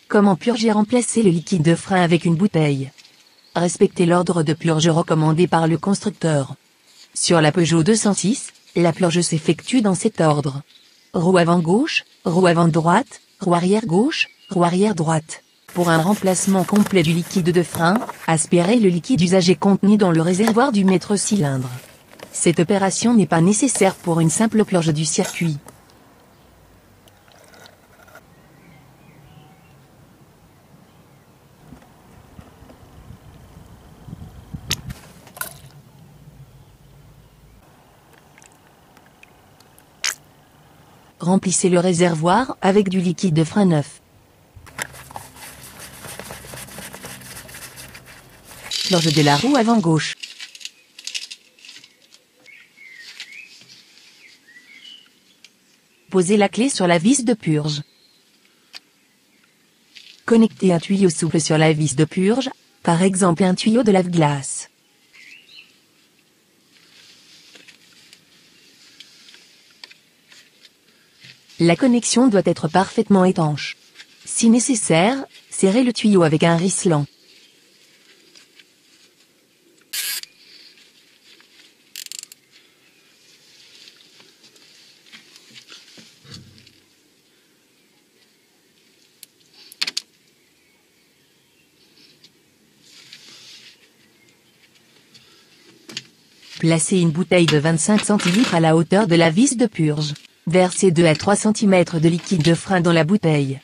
Comment purger et remplacer le liquide de frein avec une bouteille? Respectez l'ordre de purge recommandé par le constructeur. Sur la Peugeot 206, la purge s'effectue dans cet ordre. Roue avant gauche, roue avant droite, roue arrière gauche, roue arrière droite. Pour un remplacement complet du liquide de frein, aspirez le liquide usagé contenu dans le réservoir du maître-cylindre. Cette opération n'est pas nécessaire pour une simple purge du circuit. Remplissez le réservoir avec du liquide de frein neuf. Purge de la roue avant gauche. Posez la clé sur la vis de purge. Connectez un tuyau souple sur la vis de purge, par exemple un tuyau de lave-glace. La connexion doit être parfaitement étanche. Si nécessaire, serrez le tuyau avec un risselant. Placez une bouteille de 25 centilitres à la hauteur de la vis de purge. Versez 2 à 3 cm de liquide de frein dans la bouteille.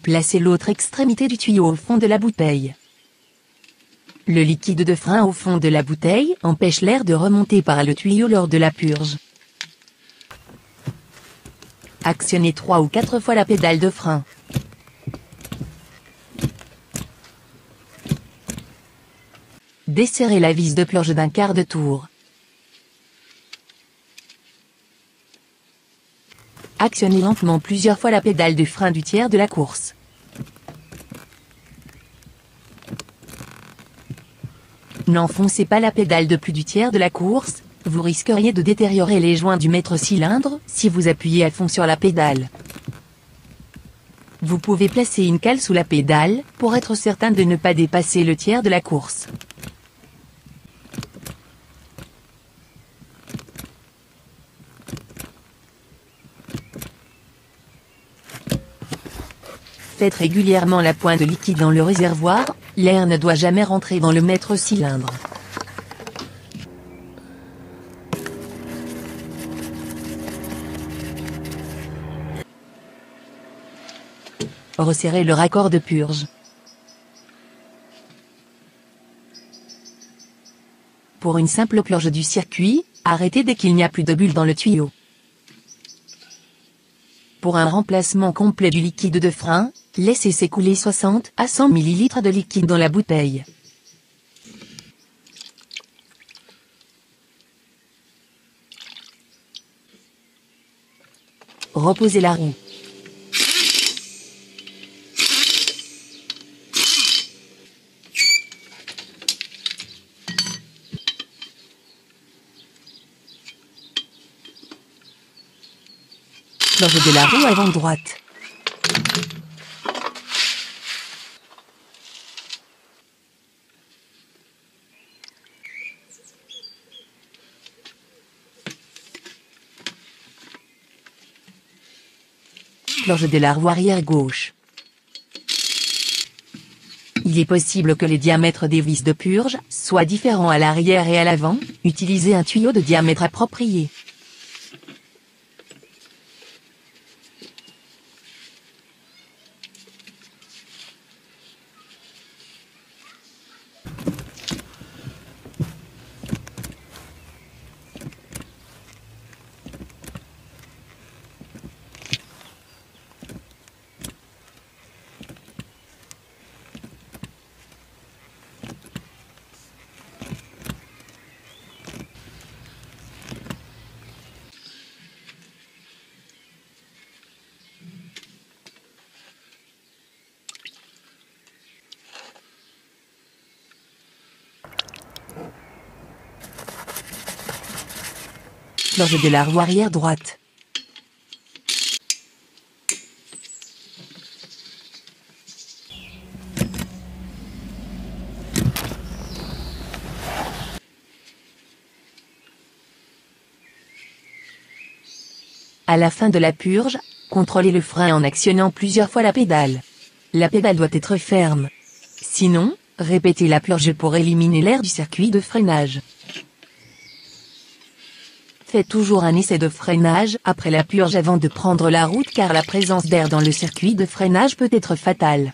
Placez l'autre extrémité du tuyau au fond de la bouteille. Le liquide de frein au fond de la bouteille empêche l'air de remonter par le tuyau lors de la purge. Actionnez 3 ou 4 fois la pédale de frein. Desserrez la vis de purge d'un quart de tour. Actionnez lentement plusieurs fois la pédale de frein du tiers de la course. N'enfoncez pas la pédale de plus du tiers de la course, vous risqueriez de détériorer les joints du maître-cylindre si vous appuyez à fond sur la pédale. Vous pouvez placer une cale sous la pédale pour être certain de ne pas dépasser le tiers de la course. Faites régulièrement la pointe de liquide dans le réservoir, l'air ne doit jamais rentrer dans le maître-cylindre. Resserrez le raccord de purge. Pour une simple purge du circuit, arrêtez dès qu'il n'y a plus de bulles dans le tuyau. Pour un remplacement complet du liquide de frein, laissez s'écouler 60 à 100 ml de liquide dans la bouteille. Reposez la roue. Purge de la roue avant droite. Purge de la roue arrière gauche. Il est possible que les diamètres des vis de purge soient différents à l'arrière et à l'avant, utilisez un tuyau de diamètre approprié. Purge de la roue arrière droite. À la fin de la purge, contrôlez le frein en actionnant plusieurs fois la pédale. La pédale doit être ferme. Sinon, répétez la purge pour éliminer l'air du circuit de freinage. Faites toujours un essai de freinage après la purge avant de prendre la route car la présence d'air dans le circuit de freinage peut être fatale.